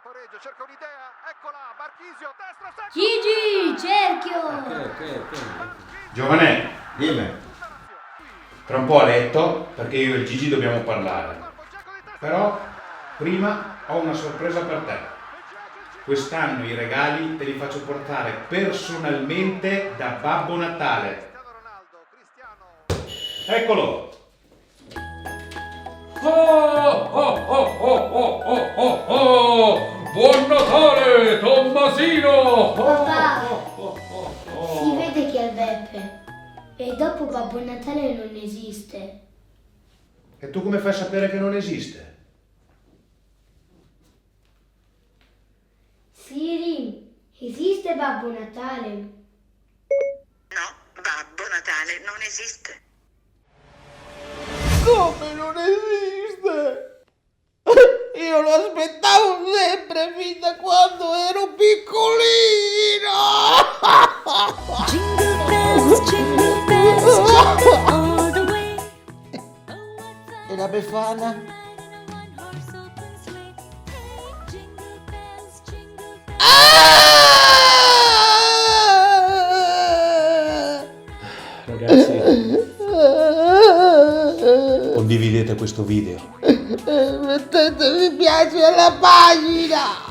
Temporeggio, cerca un'idea, eccola, Marchisio, destra, secco. Gigi, cerchio! Ok. Giovane, Dimmi. tra un po' a letto perché io e il Gigi dobbiamo parlare. Però prima ho una sorpresa per te. Quest'anno i regali te li faccio portare personalmente da Babbo Natale. Eccolo! Buon Natale, Tommasino! Papà, si vede che è il Beppe. E dopo Babbo Natale non esiste. E tu come fai a sapere che non esiste? Siri, esiste Babbo Natale? No, Babbo Natale non esiste. Come non esiste? Io lo aspettavo sempre fin da quando ero piccolino. Jingle bells, jingle all the way. E la Befana? One horse open sleigh. Hey, jingle bells, jingle bells. Ragazzi, condividete questo video. Mettete mi piace alla pagina.